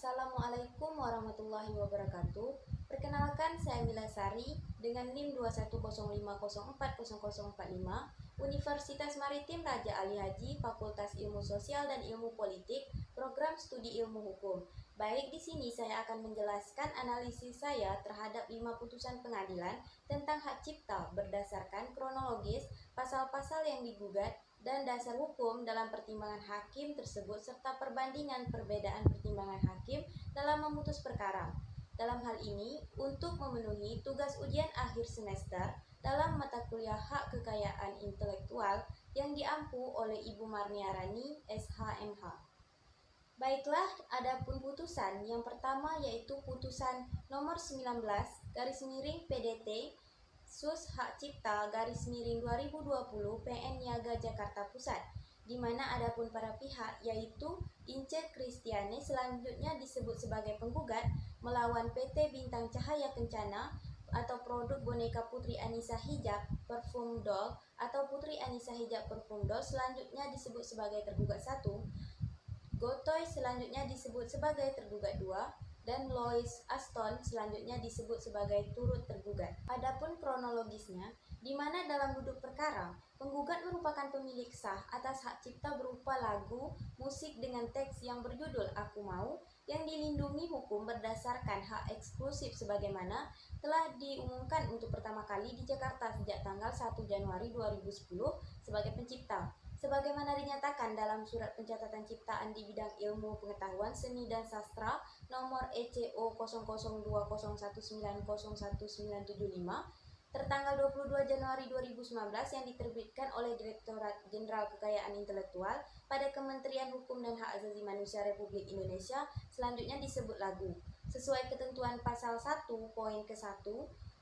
Assalamualaikum warahmatullahi wabarakatuh. Perkenalkan, saya Mila Sari dengan NIM 21050400045, Universitas Maritim Raja Ali Haji, Fakultas Ilmu Sosial dan Ilmu Politik, Program Studi Ilmu Hukum. Baik, di sini saya akan menjelaskan analisis saya terhadap 5 putusan pengadilan tentang hak cipta berdasarkan kronologis, pasal-pasal yang digugat, dan dasar hukum dalam pertimbangan hakim tersebut serta perbandingan perbedaan pertimbangan hakim dalam memutus perkara. Dalam hal ini, untuk memenuhi tugas ujian akhir semester dalam mata kuliah Hak Kekayaan Intelektual yang diampu oleh Ibu Marniarani, SHMH. Baiklah, adapun putusan yang pertama yaitu putusan nomor 19 PDT Sus Hak Cipta _2020 PN Niaga Jakarta Pusat, di mana adapun para pihak yaitu Ince Kristiani selanjutnya disebut sebagai penggugat melawan PT Bintang Cahaya Kencana atau produk boneka Putri Anissa Hijab Perfume Doll atau Putri Anissa Hijab Perfume Doll selanjutnya disebut sebagai tergugat 1, Gotoy selanjutnya disebut sebagai tergugat 2, dan Lois Aston selanjutnya disebut sebagai turut tergugat. Adapun kronologisnya, di mana dalam duduk perkara, penggugat merupakan pemilik sah atas hak cipta berupa lagu, musik dengan teks yang berjudul Aku Mau yang dilindungi hukum berdasarkan hak eksklusif sebagaimana telah diumumkan untuk pertama kali di Jakarta sejak tanggal 1 Januari 2010 sebagai pencipta. Sebagaimana dinyatakan dalam Surat Pencatatan Ciptaan di Bidang Ilmu Pengetahuan Seni dan Sastra nomor ECO 002019011975 tertanggal 22 Januari 2019 yang diterbitkan oleh Direktorat Jenderal Kekayaan Intelektual pada Kementerian Hukum dan Hak Asasi Manusia Republik Indonesia selanjutnya disebut lagu sesuai ketentuan pasal 1 poin ke-1,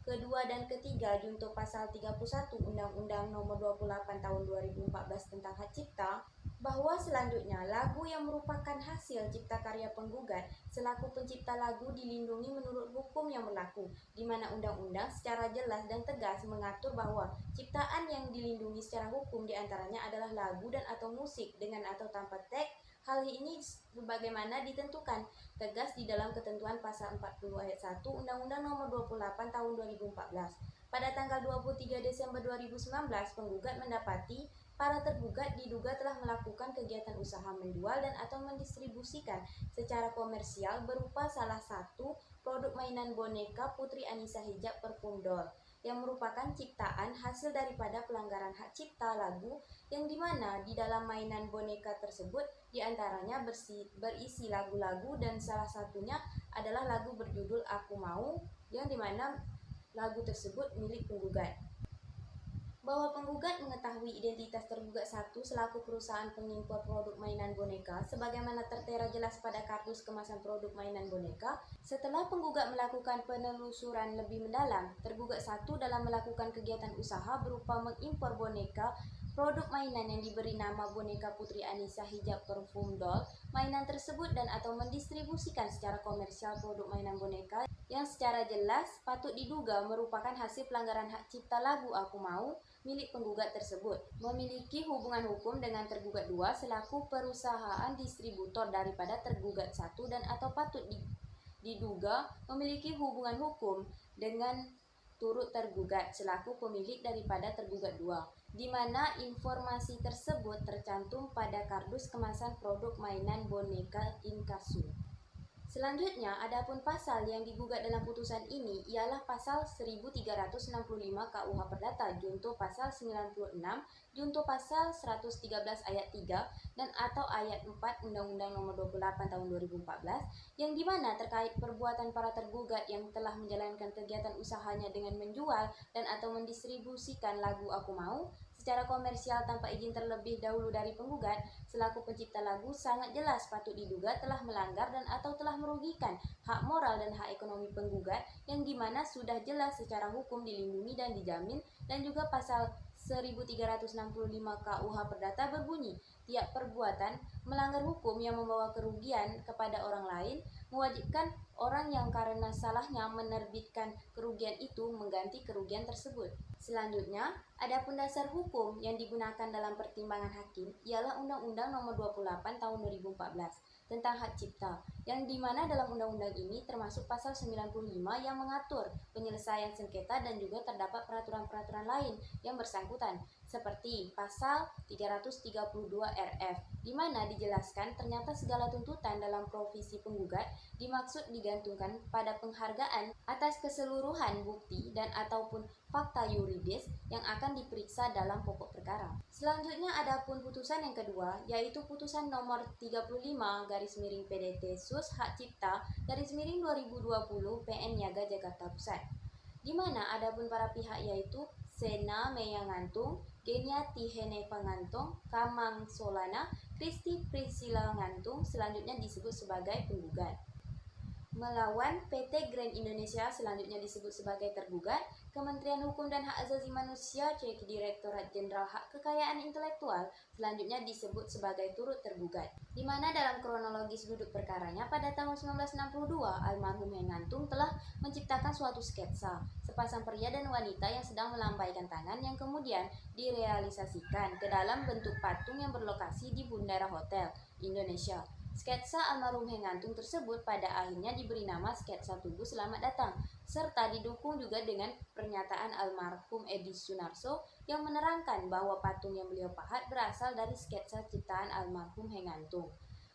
kedua dan ketiga junto pasal 31 Undang-Undang Nomor 28 Tahun 2014 tentang Hak Cipta, bahwa selanjutnya lagu yang merupakan hasil cipta karya penggugat selaku pencipta lagu dilindungi menurut hukum yang berlaku, di mana undang-undang secara jelas dan tegas mengatur bahwa ciptaan yang dilindungi secara hukum diantaranya adalah lagu dan atau musik dengan atau tanpa teks. Hal ini sebagaimana ditentukan tegas di dalam ketentuan pasal 40 ayat 1 Undang-Undang Nomor 28 Tahun 2014. Pada tanggal 23 Desember 2019, penggugat mendapati para tergugat diduga telah melakukan kegiatan usaha menjual dan atau mendistribusikan secara komersial berupa salah satu produk mainan boneka Putri Anissa Hijab Perfume Doll yang merupakan ciptaan hasil daripada pelanggaran hak cipta lagu yang dimana di dalam mainan boneka tersebut diantaranya berisi lagu-lagu dan salah satunya adalah lagu berjudul Aku Mau yang dimana lagu tersebut milik penggugat. Bahwa penggugat mengetahui identitas tergugat 1 selaku perusahaan pengimpor produk mainan boneka sebagaimana tertera jelas pada kardus kemasan produk mainan boneka. Setelah penggugat melakukan penelusuran lebih mendalam, tergugat 1 dalam melakukan kegiatan usaha berupa mengimpor boneka produk mainan yang diberi nama boneka Putri Anissa Hijab Perfume Doll, mainan tersebut dan atau mendistribusikan secara komersial produk mainan boneka yang secara jelas patut diduga merupakan hasil pelanggaran hak cipta lagu Aku Mau milik penggugat tersebut, memiliki hubungan hukum dengan tergugat 2 selaku perusahaan distributor daripada tergugat 1 dan atau patut diduga memiliki hubungan hukum dengan turut tergugat selaku pemilik daripada tergugat 2, di mana informasi tersebut tercantum pada kardus kemasan produk mainan boneka inkasu. Selanjutnya, adapun pasal yang digugat dalam putusan ini ialah pasal 1365 KUH Perdata junto pasal 96 junto pasal 113 ayat 3 dan atau ayat 4 Undang-Undang Nomor 28 Tahun 2014 yang dimana terkait perbuatan para tergugat yang telah menjalankan kegiatan usahanya dengan menjual dan atau mendistribusikan lagu Aku Mau secara komersial tanpa izin terlebih dahulu dari penggugat selaku pencipta lagu sangat jelas patut diduga telah melanggar dan atau telah merugikan hak moral dan hak ekonomi penggugat yang dimana sudah jelas secara hukum dilindungi dan dijamin, dan juga pasal 1365 KUH Perdata berbunyi tiap perbuatan melanggar hukum yang membawa kerugian kepada orang lain mewajibkan orang yang karena salahnya menerbitkan kerugian itu mengganti kerugian tersebut. Selanjutnya, adapun dasar hukum yang digunakan dalam pertimbangan hakim ialah Undang-Undang Nomor 28 Tahun 2014 tentang hak cipta, yang dimana dalam undang-undang ini termasuk pasal 95 yang mengatur penyelesaian sengketa dan juga terdapat peraturan-peraturan lain yang bersangkutan seperti pasal 332 RF di mana dijelaskan ternyata segala tuntutan dalam provisi penggugat dimaksud digantungkan pada penghargaan atas keseluruhan bukti dan ataupun fakta yuridis yang akan diperiksa dalam pokok perkara. Selanjutnya adapun putusan yang kedua yaitu putusan nomor 35 garis miring PDT Sus Hak Cipta garis miring 2020 PN Niaga Jakarta Pusat, di mana adapun para pihak yaitu Sena Meya Ngantung, Genia Tihene Pangantong, Kamang Solana, Kristi Priscilla Ngantung selanjutnya disebut sebagai penggugat. Melawan PT Grand Indonesia selanjutnya disebut sebagai tergugat, Kementerian Hukum dan Hak Asasi Manusia CEK Direktorat Jenderal Hak Kekayaan Intelektual selanjutnya disebut sebagai turut tergugat. Di mana dalam kronologis duduk perkaranya pada tahun 1962 almarhum Hengantung telah menciptakan suatu sketsa sepasang pria dan wanita yang sedang melambaikan tangan yang kemudian direalisasikan ke dalam bentuk patung yang berlokasi di Bundara Hotel Indonesia. Sketsa almarhum Hengantung tersebut pada akhirnya diberi nama sketsa Tugu Selamat Datang, serta didukung juga dengan pernyataan almarhum Edi Sunarso yang menerangkan bahwa patung yang beliau pahat berasal dari sketsa ciptaan almarhum Hengantung.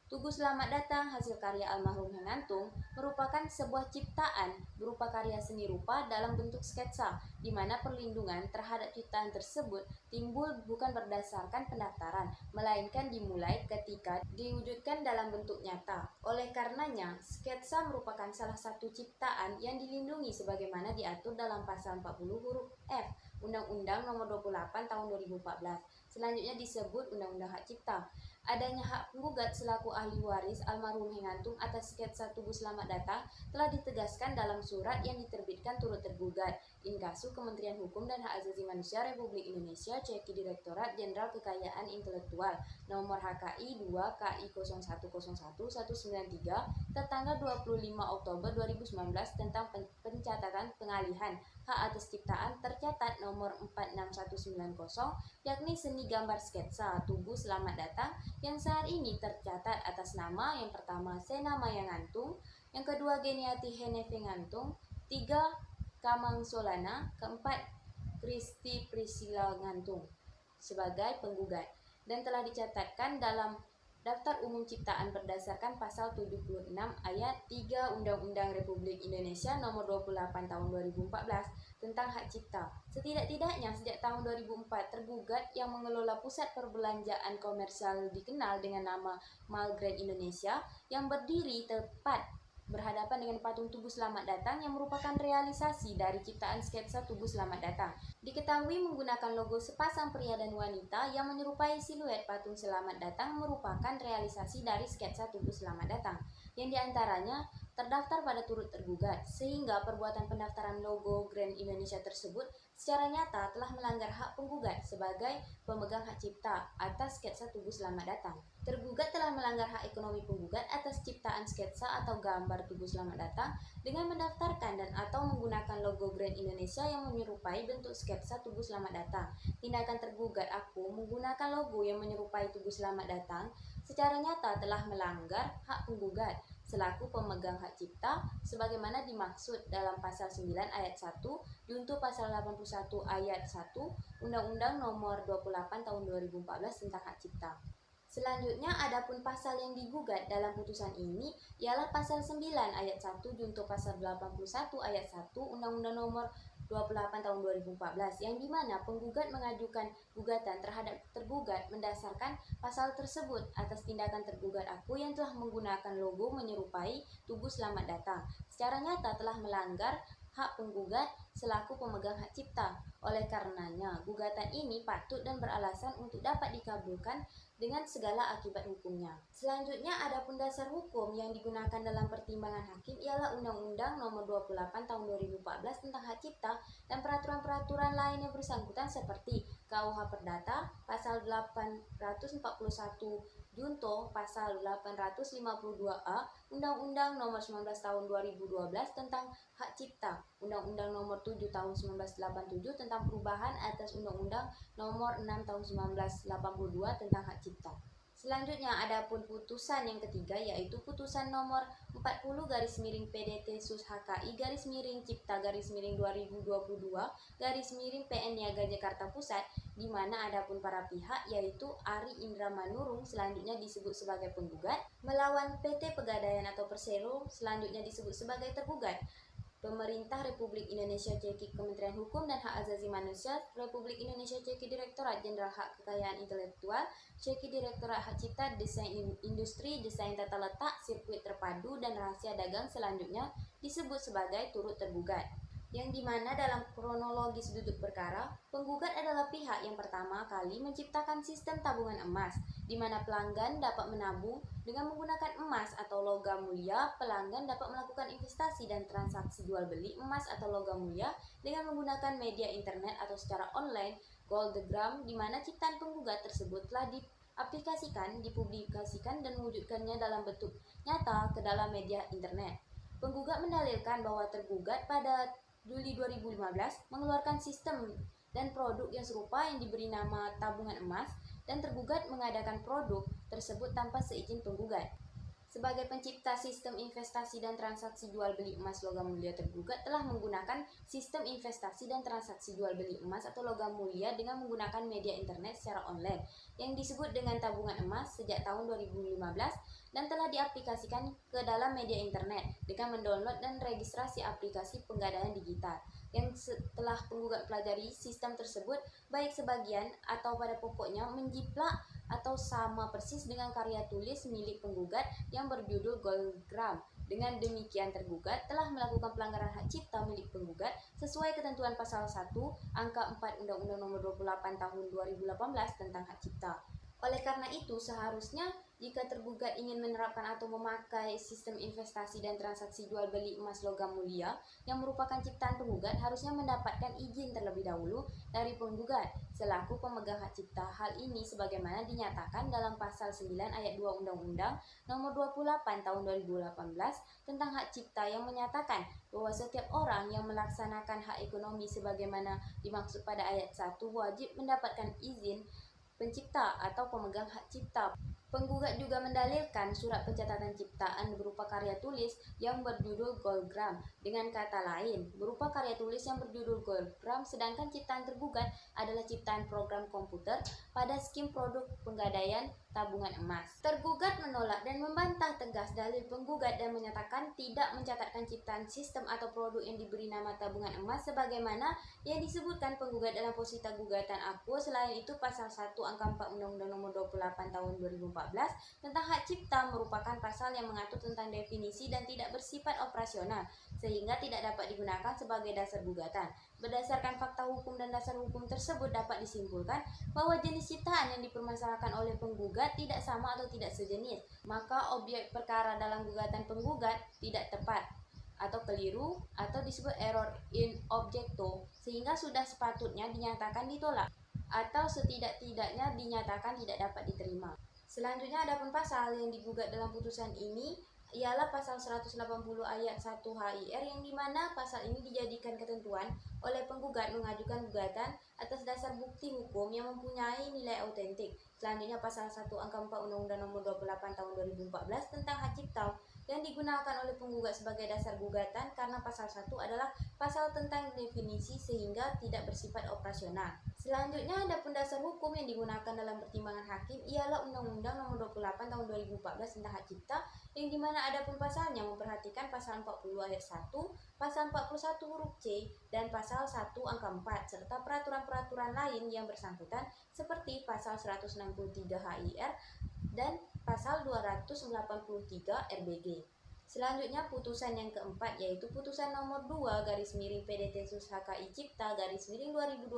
Tugu Selamat Datang hasil karya almarhum Hengantung merupakan sebuah ciptaan berupa karya seni rupa dalam bentuk sketsa, di mana perlindungan terhadap ciptaan tersebut timbul bukan berdasarkan pendaftaran, melainkan dimulai ketika diwujudkan dalam bentuk nyata. Oleh karenanya, sketsa merupakan salah satu ciptaan yang dilindungi sebagaimana diatur dalam pasal 40 huruf F Undang-Undang Nomor 28 Tahun 2014. Selanjutnya disebut Undang-Undang Hak Cipta. Adanya hak penggugat selaku ahli waris almarhum Hengantung atas sketsa Tugu Selamat Datang telah ditegaskan dalam surat yang diterbitkan turut tergugat inkasu Kementerian Hukum dan Hak Asasi Manusia Republik Indonesia CEK Direktorat Jenderal Kekayaan Intelektual nomor HKI 2 KI 0101-193 tertanggal 25 Oktober 2019 tentang pencatatan pengalihan hak atas ciptaan tercatat nomor 46190 yakni seni gambar sketsa Tugu Selamat Datang yang saat ini tercatat atas nama yang pertama Sena Maya Ngantung, yang kedua Geniati Henefe Ngantung, tiga Kamang Solana, keempat Kristi Priscilla Ngantung sebagai penggugat dan telah dicatatkan dalam Daftar Umum Ciptaan berdasarkan pasal 76 ayat 3 Undang-Undang Republik Indonesia Nomor 28 Tahun 2014 tentang hak cipta. Setidak-tidaknya sejak tahun 2004 tergugat yang mengelola pusat perbelanjaan komersial dikenal dengan nama Mall Grand Indonesia yang berdiri tepat berhadapan dengan patung Tugu Selamat Datang yang merupakan realisasi dari ciptaan sketsa Tugu Selamat Datang. Diketahui menggunakan logo sepasang pria dan wanita yang menyerupai siluet patung Selamat Datang merupakan realisasi dari sketsa Tugu Selamat Datang yang diantaranya terdaftar pada turut tergugat, sehingga perbuatan pendaftaran logo Grand Indonesia tersebut secara nyata telah melanggar hak penggugat sebagai pemegang hak cipta atas sketsa Tugu Selamat Datang. Tergugat telah melanggar hak ekonomi penggugat atas ciptaan sketsa atau gambar Tugu Selamat Datang dengan mendaftarkan dan atau menggunakan logo Grand Indonesia yang menyerupai bentuk sketsa Tugu Selamat Datang. Tindakan tergugat aku menggunakan logo yang menyerupai Tugu Selamat Datang secara nyata telah melanggar hak penggugat selaku pemegang hak cipta sebagaimana dimaksud dalam pasal 9 ayat 1 junto pasal 81 ayat 1 Undang-Undang Nomor 28 Tahun 2014 tentang hak cipta. Selanjutnya adapun pasal yang digugat dalam putusan ini ialah pasal 9 ayat 1 junto pasal 81 ayat 1 Undang-Undang Nomor 28 tahun 2014 yang dimana penggugat mengajukan gugatan terhadap tergugat mendasarkan pasal tersebut atas tindakan tergugat aku yang telah menggunakan logo menyerupai Tugu Selamat Datang secara nyata telah melanggar hak penggugat selaku pemegang hak cipta. Oleh karenanya, gugatan ini patut dan beralasan untuk dapat dikabulkan dengan segala akibat hukumnya. Selanjutnya, adapun dasar hukum yang digunakan dalam pertimbangan hakim ialah Undang-Undang Nomor 28 Tahun 2014 tentang hak cipta dan peraturan-peraturan lain yang bersangkutan seperti KUH Perdata, Pasal 841 Junto Pasal 852A Undang-Undang Nomor 19 Tahun 2012 tentang Hak Cipta, Undang-Undang Nomor 7 Tahun 1987 tentang perubahan atas Undang-Undang Nomor 6 Tahun 1982 tentang Hak Cipta. Selanjutnya adapun putusan yang ketiga yaitu putusan nomor 40/PDT Sus HKI /2022/PN Niaga Jakarta Pusat, di mana adapun para pihak yaitu Ari Indra Manurung selanjutnya disebut sebagai penggugat, melawan PT Pegadaian atau Persero selanjutnya disebut sebagai tergugat, Pemerintah Republik Indonesia Ceki Kementerian Hukum dan Hak Asasi Manusia Republik Indonesia Ceki Direktorat Jenderal Hak Kekayaan Intelektual Ceki Direktorat Hak Cipta Desain Industri Desain Tata Letak Sirkuit Terpadu dan Rahasia Dagang selanjutnya disebut sebagai turut tergugat, yang dimana dalam kronologis duduk perkara, penggugat adalah pihak yang pertama kali menciptakan sistem tabungan emas, di mana pelanggan dapat menabung dengan menggunakan emas atau logam mulia. Pelanggan dapat melakukan investasi dan transaksi jual beli emas atau logam mulia dengan menggunakan media internet atau secara online, Goldogram, di mana ciptaan penggugat tersebut telah diaplikasikan, dipublikasikan dan mewujudkannya dalam bentuk nyata ke dalam media internet. Penggugat mendalilkan bahwa tergugat pada Juli 2015 mengeluarkan sistem dan produk yang serupa yang diberi nama tabungan emas, dan tergugat mengadakan produk tersebut tanpa seizin penggugat. Sebagai pencipta sistem investasi dan transaksi jual beli emas logam mulia, tergugat telah menggunakan sistem investasi dan transaksi jual beli emas atau logam mulia dengan menggunakan media internet secara online yang disebut dengan tabungan emas sejak tahun 2015 dan telah diaplikasikan ke dalam media internet dengan mendownload dan registrasi aplikasi penggadaian digital. Yang setelah penggugat pelajari sistem tersebut, baik sebagian atau pada pokoknya menjiplak atau sama persis dengan karya tulis milik penggugat yang berjudul Goldogram. Dengan demikian tergugat telah melakukan pelanggaran hak cipta milik penggugat sesuai ketentuan pasal 1 angka 4 Undang-Undang Nomor 28 Tahun 2018 tentang hak cipta. Oleh karena itu, seharusnya jika tergugat ingin menerapkan atau memakai sistem investasi dan transaksi jual beli emas logam mulia yang merupakan ciptaan penggugat, harusnya mendapatkan izin terlebih dahulu dari penggugat selaku pemegang hak cipta. Hal ini sebagaimana dinyatakan dalam pasal 9 ayat 2 Undang-Undang Nomor 28 Tahun 2018 tentang hak cipta, yang menyatakan bahwa setiap orang yang melaksanakan hak ekonomi sebagaimana dimaksud pada ayat 1 wajib mendapatkan izin pencipta atau pemegang hak cipta. Penggugat juga mendalilkan surat pencatatan ciptaan berupa karya tulis yang berjudul Goldogram, dengan kata lain berupa karya tulis yang berjudul Goldogram, sedangkan ciptaan tergugat adalah ciptaan program komputer pada skim produk penggadaian tabungan emas. Tergugat menolak dan membantah tegas dalil penggugat dan menyatakan tidak mencatatkan ciptaan sistem atau produk yang diberi nama tabungan emas sebagaimana yang disebutkan penggugat dalam posita gugatan aku. Selain itu, pasal 1 angka 4 Undang-Undang Nomor 28 Tahun 2014 tentang hak cipta merupakan pasal yang mengatur tentang definisi dan tidak bersifat operasional sehingga tidak dapat digunakan sebagai dasar gugatan. Berdasarkan fakta hukum dan dasar hukum tersebut, dapat disimpulkan bahwa jenis ciptaan yang dipermasalahkan oleh penggugat tidak sama atau tidak sejenis, maka objek perkara dalam gugatan penggugat tidak tepat atau keliru atau disebut error in objecto, sehingga sudah sepatutnya dinyatakan ditolak atau setidak-tidaknya dinyatakan tidak dapat diterima. Selanjutnya adapun pasal yang digugat dalam putusan ini ialah pasal 180 ayat 1 HIR, yang dimana pasal ini dijadikan ketentuan oleh penggugat mengajukan gugatan atas dasar bukti hukum yang mempunyai nilai autentik. Selanjutnya pasal 1 angka 4 Undang-Undang Nomor 28 Tahun 2014 tentang hak cipta yang digunakan oleh penggugat sebagai dasar gugatan karena pasal 1 adalah pasal tentang definisi sehingga tidak bersifat operasional. Selanjutnya adapun dasar hukum yang digunakan dalam pertimbangan hakim ialah Undang-Undang Nomor 28 Tahun 2014 tentang hak cipta, yang dimana adapun pasalnya memperhatikan pasal 40 ayat 1, pasal 41 huruf C, dan pasal 1 angka 4 serta peraturan-peraturan lain yang bersangkutan seperti pasal 163 HIR dan pasal 283 RBG. Selanjutnya putusan yang keempat yaitu putusan nomor 2/PDT Sus HKI Cipta /2020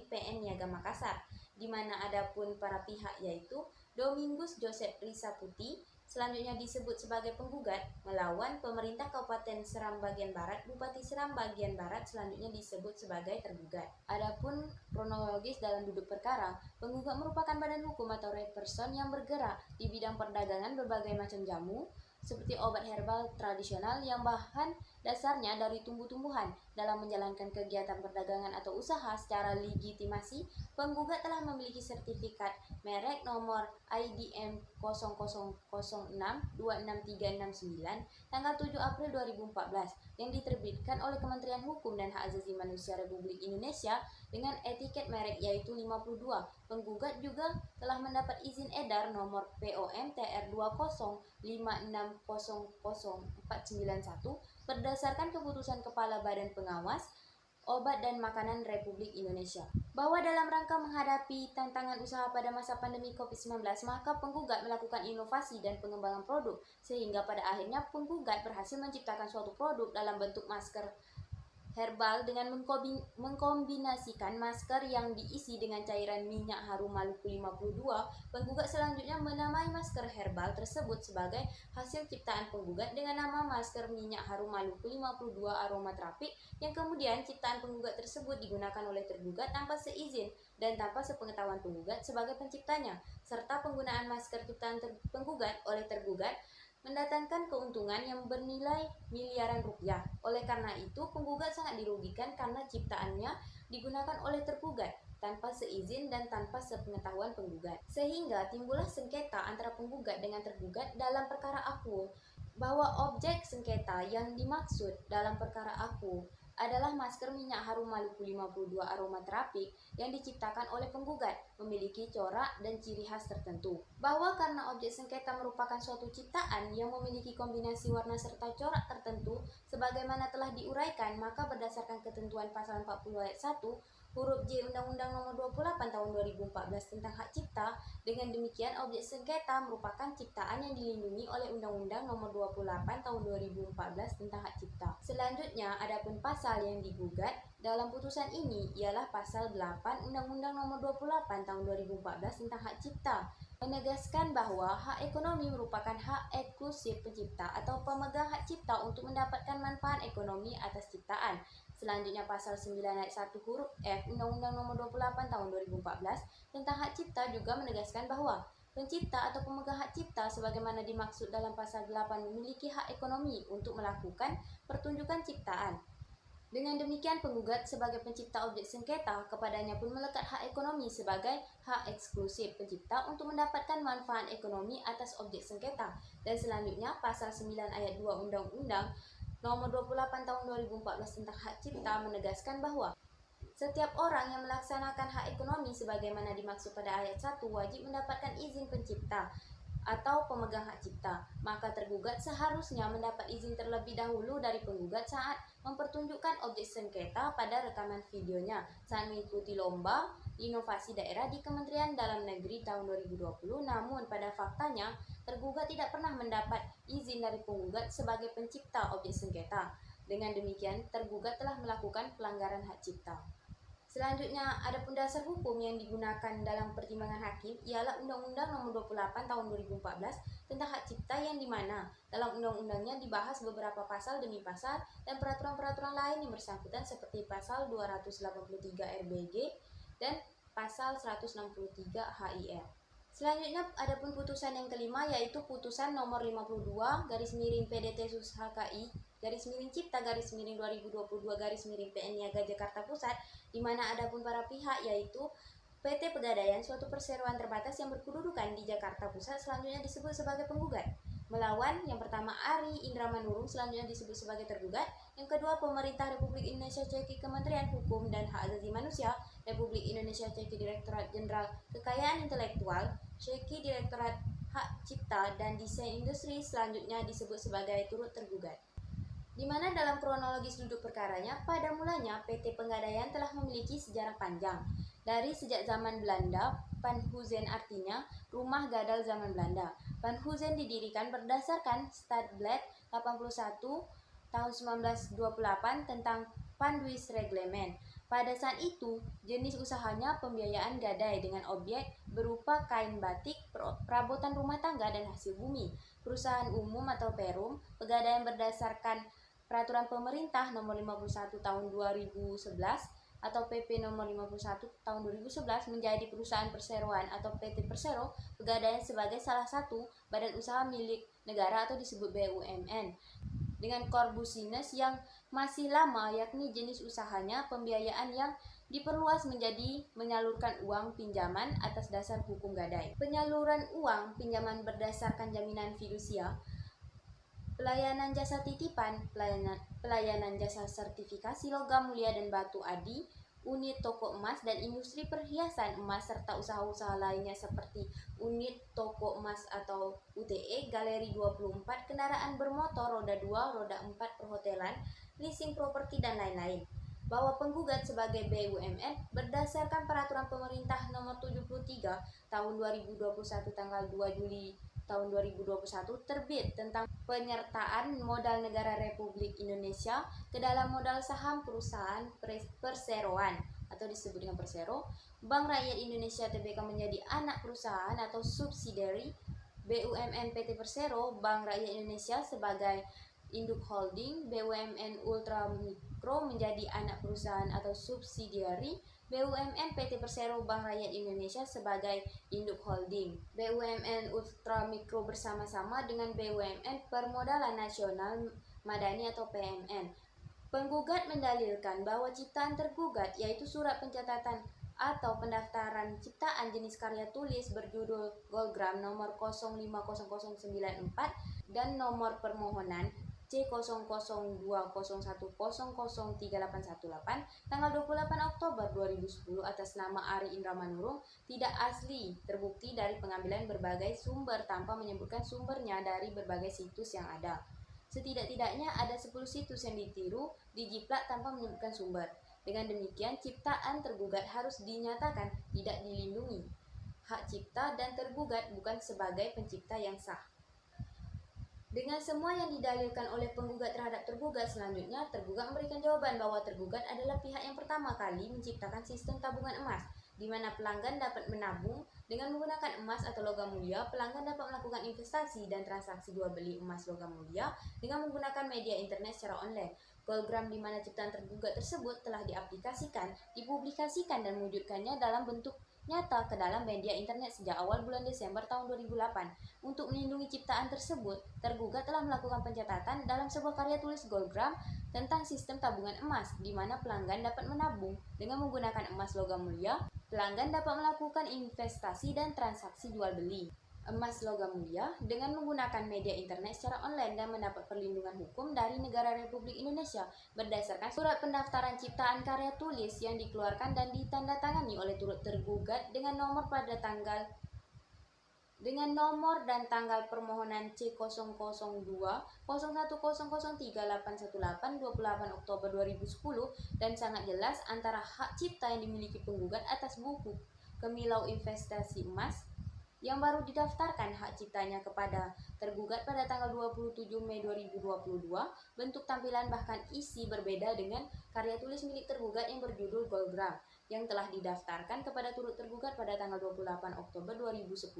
PN Niaga Makassar, di mana adapun para pihak yaitu Domingus Joseph Risa Putih selanjutnya disebut sebagai penggugat melawan pemerintah Kabupaten Seram Bagian Barat, Bupati Seram Bagian Barat selanjutnya disebut sebagai tergugat. Adapun kronologis dalam duduk perkara, penggugat merupakan badan hukum atau person yang bergerak di bidang perdagangan berbagai macam jamu, seperti obat herbal tradisional yang bahan dasarnya dari tumbuh-tumbuhan. Dalam menjalankan kegiatan perdagangan atau usaha secara legitimasi, penggugat telah memiliki sertifikat merek nomor IDM 0006266369 tanggal 7 April 2014 yang diterbitkan oleh Kementerian Hukum dan Hak Asasi Manusia Republik Indonesia dengan etiket merek yaitu 52. Penggugat juga telah mendapat izin edar nomor POM TR 205600491 berdasarkan keputusan Kepala Badan Pengawas Obat dan Makanan Republik Indonesia. Bahwa dalam rangka menghadapi tantangan usaha pada masa pandemi COVID-19, maka penggugat melakukan inovasi dan pengembangan produk, sehingga pada akhirnya penggugat berhasil menciptakan suatu produk dalam bentuk masker herbal dengan mengkombinasikan masker yang diisi dengan cairan minyak harum Maluku 52. Penggugat selanjutnya menamai masker herbal tersebut sebagai hasil ciptaan penggugat dengan nama masker minyak harum Maluku 52 aromaterapi, yang kemudian ciptaan penggugat tersebut digunakan oleh tergugat tanpa seizin dan tanpa sepengetahuan penggugat sebagai penciptanya, serta penggunaan masker ciptaan penggugat oleh tergugat mendatangkan keuntungan yang bernilai miliaran rupiah. Oleh karena itu, penggugat sangat dirugikan karena ciptaannya digunakan oleh tergugat tanpa seizin dan tanpa sepengetahuan penggugat. Sehingga timbullah sengketa antara penggugat dengan tergugat dalam perkara aku, bahwa objek sengketa yang dimaksud dalam perkara aku adalah masker minyak harum Maluku 52 aromaterapi yang diciptakan oleh penggugat, memiliki corak dan ciri khas tertentu. Bahwa karena objek sengketa merupakan suatu ciptaan yang memiliki kombinasi warna serta corak tertentu sebagaimana telah diuraikan, maka berdasarkan ketentuan pasal 40 ayat 1 huruf J Undang-Undang Nomor 28 Tahun 2014 tentang Hak Cipta, dengan demikian objek sengketa merupakan ciptaan yang dilindungi oleh Undang-Undang Nomor 28 Tahun 2014 tentang Hak Cipta. Selanjutnya, adapun pasal yang digugat dalam putusan ini ialah pasal 8 Undang-Undang Nomor 28 Tahun 2014 tentang Hak Cipta, menegaskan bahwa hak ekonomi merupakan hak eksklusif pencipta atau pemegang hak cipta untuk mendapatkan manfaat ekonomi atas ciptaan. Selanjutnya, pasal 9 ayat 1 huruf F Undang-Undang Nomor 28 Tahun 2014 tentang Hak Cipta juga menegaskan bahwa pencipta atau pemegang hak cipta sebagaimana dimaksud dalam pasal 8 memiliki hak ekonomi untuk melakukan pertunjukan ciptaan. Dengan demikian, penggugat sebagai pencipta objek sengketa, kepadanya pun melekat hak ekonomi sebagai hak eksklusif pencipta untuk mendapatkan manfaat ekonomi atas objek sengketa. Dan selanjutnya, pasal 9 ayat 2 Undang-Undang Nomor 28 Tahun 2014 tentang Hak Cipta menegaskan bahwa setiap orang yang melaksanakan hak ekonomi sebagaimana dimaksud pada ayat 1 wajib mendapatkan izin pencipta atau pemegang hak cipta. Maka tergugat seharusnya mendapat izin terlebih dahulu dari penggugat saat mempertunjukkan objek sengketa pada rekaman videonya saat mengikuti lomba inovasi daerah di Kementerian Dalam Negeri tahun 2020. Namun pada faktanya tergugat tidak pernah mendapat izin dari penggugat sebagai pencipta objek sengketa. Dengan demikian, tergugat telah melakukan pelanggaran hak cipta. Selanjutnya, adapun dasar hukum yang digunakan dalam pertimbangan hakim ialah Undang-Undang Nomor 28 Tahun 2014 tentang Hak Cipta, yang dimana dalam undang-undangnya dibahas beberapa pasal demi pasal dan peraturan-peraturan lain yang bersangkutan seperti pasal 283 RBG dan pasal 163 HIR. Selanjutnya, adapun putusan yang kelima yaitu putusan nomor 52 garis miring PDT HKI garis miring Cipta garis miring 2022 garis miring PN Niaga Jakarta Pusat, di mana adapun para pihak yaitu PT Pegadaian, suatu perseroan terbatas yang berkedudukan di Jakarta Pusat, selanjutnya disebut sebagai penggugat. Melawan, yang pertama Ari Indra Manurung, selanjutnya disebut sebagai tergugat. Yang kedua, Pemerintah Republik Indonesia Ceki Kementerian Hukum dan Hak Asasi Manusia Republik Indonesia Ceki Direktorat Jenderal Kekayaan Intelektual Ceki Direktorat Hak Cipta dan Desain Industri, selanjutnya disebut sebagai turut tergugat. Di mana dalam kronologis duduk perkaranya, pada mulanya PT Pegadaian telah memiliki sejarah panjang. Dari sejak zaman Belanda, Panhuzen artinya rumah gadal zaman Belanda. Panhuzen didirikan berdasarkan Stadblad 81 tahun 1928 tentang Panhuisreglement. Pada saat itu, jenis usahanya pembiayaan gadai dengan objek berupa kain batik, perabotan rumah tangga, dan hasil bumi. Perusahaan umum atau Perum, Pegadaian berdasarkan Peraturan Pemerintah Nomor 51 Tahun 2011 atau PP Nomor 51 Tahun 2011 menjadi perusahaan perseroan atau PT Persero Pegadaian sebagai salah satu badan usaha milik negara atau disebut BUMN, dengan core business yang masih lama, yakni jenis usahanya pembiayaan yang diperluas menjadi menyalurkan uang pinjaman atas dasar hukum gadai. Penyaluran uang pinjaman berdasarkan jaminan fidusia, pelayanan jasa titipan, pelayanan jasa sertifikasi logam mulia dan batu adi, unit toko emas dan industri perhiasan emas, serta usaha-usaha lainnya seperti unit toko emas atau UTE, galeri 24, kendaraan bermotor roda 2, roda 4, perhotelan, leasing properti, dan lain-lain. Bahwa penggugat sebagai BUMN berdasarkan peraturan pemerintah nomor 73 tahun 2021 tanggal 2 Juli tahun 2021 terbit tentang penyertaan modal negara Republik Indonesia ke dalam modal saham perusahaan perseroan atau disebut dengan Persero, Bank Rakyat Indonesia Tbk menjadi anak perusahaan atau subsidiary BUMN PT Persero, Bank Rakyat Indonesia sebagai induk holding, BUMN Ultra Mikro menjadi anak perusahaan atau subsidiary BUMN PT Persero Bank Rakyat Indonesia sebagai induk holding. BUMN Ultra Mikro bersama-sama dengan BUMN Permodalan Nasional Madani atau PMN. Penggugat mendalilkan bahwa ciptaan tergugat, yaitu surat pencatatan atau pendaftaran ciptaan jenis karya tulis berjudul Golgram nomor 050094 dan nomor permohonan C0020100388 tanggal 28 Oktober 2010 atas nama Ari Indra Manurung tidak asli, terbukti dari pengambilan berbagai sumber tanpa menyebutkan sumbernya dari berbagai situs yang ada. Setidak-tidaknya ada 10 situs yang ditiru, dijiplak tanpa menyebutkan sumber. Dengan demikian, ciptaan tergugat harus dinyatakan tidak dilindungi hak cipta dan tergugat bukan sebagai pencipta yang sah. Dengan semua yang didalilkan oleh penggugat terhadap tergugat, selanjutnya tergugat memberikan jawaban bahwa tergugat adalah pihak yang pertama kali menciptakan sistem tabungan emas, di mana pelanggan dapat menabung dengan menggunakan emas atau logam mulia. Pelanggan dapat melakukan investasi dan transaksi jual beli emas logam mulia dengan menggunakan media internet secara online. Golgram, di mana ciptaan tergugat tersebut telah diaplikasikan, dipublikasikan dan mewujudkannya dalam bentuk nyata ke dalam media internet sejak awal bulan Desember tahun 2008. Untuk melindungi ciptaan tersebut, tergugat telah melakukan pencatatan dalam sebuah karya tulis Golgram tentang sistem tabungan emas, di mana pelanggan dapat menabung dengan menggunakan emas logam mulia. Pelanggan dapat melakukan investasi dan transaksi jual beli emas logam mulia dengan menggunakan media internet secara online dan mendapat perlindungan hukum dari negara Republik Indonesia berdasarkan surat pendaftaran ciptaan karya tulis yang dikeluarkan dan ditandatangani oleh turut tergugat dengan nomor dan tanggal permohonan C0020103818 28 Oktober 2010 dan sangat jelas antara hak cipta yang dimiliki penggugat atas buku Kemilau Investasi Emas yang baru didaftarkan hak ciptanya kepada tergugat pada tanggal 27 Mei 2022, bentuk tampilan bahkan isi berbeda dengan karya tulis milik tergugat yang berjudul Golgram yang telah didaftarkan kepada turut tergugat pada tanggal 28 Oktober 2010.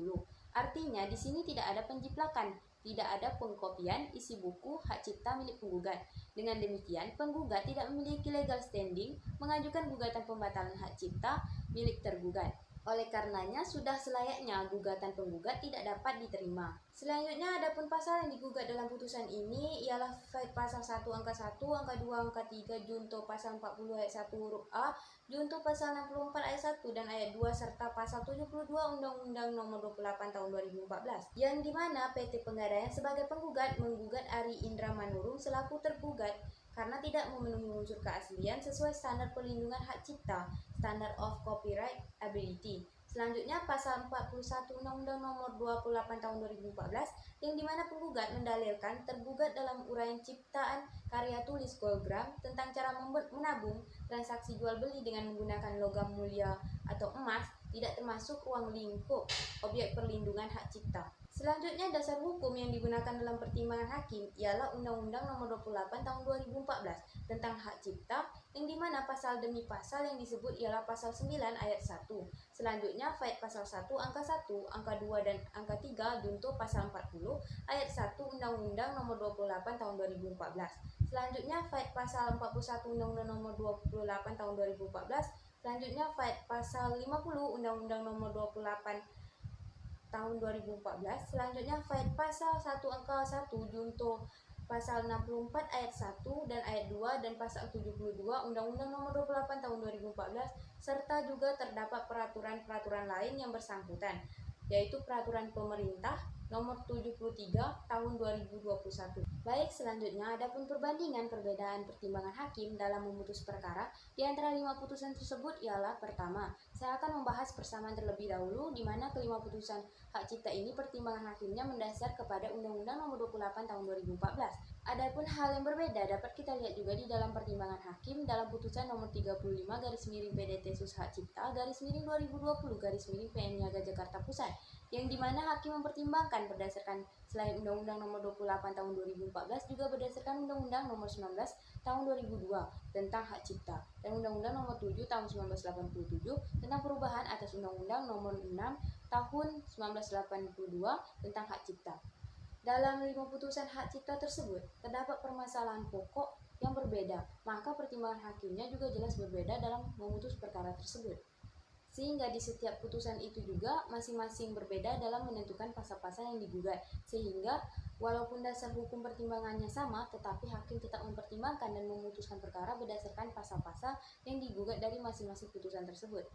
Artinya di sini tidak ada penjiplakan, tidak ada pengkopian isi buku hak cipta milik penggugat. Dengan demikian, penggugat tidak memiliki legal standing mengajukan gugatan pembatalan hak cipta milik tergugat. Oleh karenanya, sudah selayaknya gugatan penggugat tidak dapat diterima. Selanjutnya, adapun pasal yang digugat dalam putusan ini ialah pasal 1 angka 1, angka 2 angka 3, junto pasal 40 ayat 1 huruf A, junto pasal 64 ayat 1 dan ayat 2 serta pasal 72 Undang-Undang Nomor 28 Tahun 2014, yang dimana PT Pegadaian sebagai penggugat menggugat Ari Indra Manurung selaku tergugat karena tidak memenuhi unsur keaslian sesuai standar perlindungan hak cipta, Standard of Copyright Ability. Selanjutnya pasal 41 Undang-Undang Nomor 28 Tahun 2014 yang dimana penggugat mendalilkan tergugat dalam uraian ciptaan karya tulis Golgram tentang cara menabung, transaksi jual beli dengan menggunakan logam mulia atau emas tidak termasuk ruang lingkup objek perlindungan hak cipta. Selanjutnya, dasar hukum yang digunakan dalam pertimbangan hakim ialah Undang-Undang Nomor 28 Tahun 2014 tentang hak cipta, yang dimana pasal demi pasal yang disebut ialah pasal 9 ayat 1. Selanjutnya, faed pasal 1 angka 1, angka 2 dan angka 3 junto pasal 40 ayat 1 Undang-Undang Nomor 28 Tahun 2014. Selanjutnya, faed pasal 41 Undang-Undang Nomor 28 Tahun 2014. Selanjutnya, faed pasal 50 Undang-Undang Nomor 28 tahun 2014. Selanjutnya faedah pasal 1 angka 1 junto pasal 64 ayat 1 dan ayat 2 dan pasal 72 Undang-Undang Nomor 28 tahun 2014 serta juga terdapat peraturan-peraturan lain yang bersangkutan, yaitu Peraturan Pemerintah Nomor 73 Tahun 2021. Baik, selanjutnya adapun perbandingan perbedaan pertimbangan hakim dalam memutus perkara di antara 5 putusan tersebut ialah: pertama, saya akan membahas persamaan terlebih dahulu di mana kelima putusan hak cipta ini pertimbangan hakimnya mendasar kepada Undang-Undang Nomor 28 Tahun 2014. Adapun hal yang berbeda dapat kita lihat juga di dalam pertimbangan hakim dalam putusan nomor 35 garis miring PDT Sus Hak Cipta garis miring 2020 garis miring PN Niaga Jakarta Pusat, yang dimana hakim mempertimbangkan berdasarkan selain Undang-Undang Nomor 28 Tahun 2014 juga berdasarkan Undang-Undang Nomor 19 Tahun 2002 tentang hak cipta dan Undang-Undang Nomor 7 Tahun 1987 tentang perubahan atas Undang-Undang Nomor 6 Tahun 1982 tentang hak cipta. Dalam 5 putusan hak cipta tersebut terdapat permasalahan pokok yang berbeda, maka pertimbangan hakimnya juga jelas berbeda dalam memutus perkara tersebut. Sehingga di setiap putusan itu juga masing-masing berbeda dalam menentukan pasal-pasal yang digugat. Sehingga walaupun dasar hukum pertimbangannya sama, tetapi hakim tetap mempertimbangkan dan memutuskan perkara berdasarkan pasal-pasal yang digugat dari masing-masing putusan tersebut.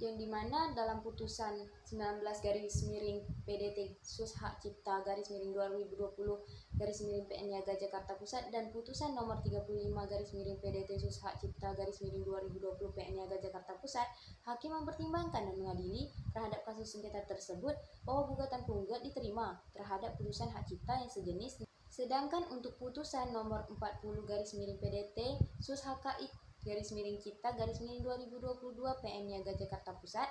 Yang dimana dalam putusan 19 garis miring PDT Sus Hak Cipta garis miring 2020 garis miring PN Niaga Jakarta Pusat dan putusan nomor 35 garis miring PDT Sus Hak Cipta garis miring 2020 PN Niaga Jakarta Pusat, hakim mempertimbangkan dan mengadili terhadap kasus sengketa tersebut bahwa gugatan penggugat diterima terhadap putusan hak cipta yang sejenis. Sedangkan untuk putusan nomor 40 garis miring PDT Sus HKI garis miring Cipta garis miring 2022 PN Niaga Jakarta Pusat,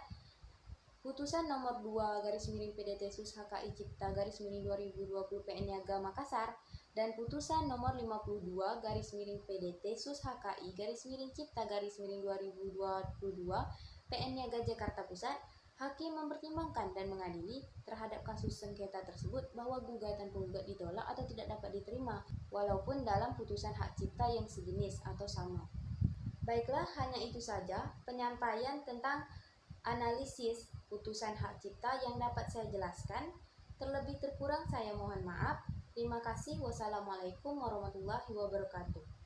putusan nomor 2 garis miring PDT Sus HKI Cipta garis miring 2020 PN Niaga Makassar dan putusan nomor 52 garis miring PDT Sus HKI garis miring Cipta garis miring 2022 PN Niaga Jakarta Pusat, hakim mempertimbangkan dan mengadili terhadap kasus sengketa tersebut bahwa gugatan penggugat ditolak atau tidak dapat diterima walaupun dalam putusan hak cipta yang sejenis atau sama. Baiklah, hanya itu saja penyampaian tentang analisis putusan hak cipta yang dapat saya jelaskan. Terlebih terkurang saya mohon maaf. Terima kasih. Wassalamualaikum warahmatullahi wabarakatuh.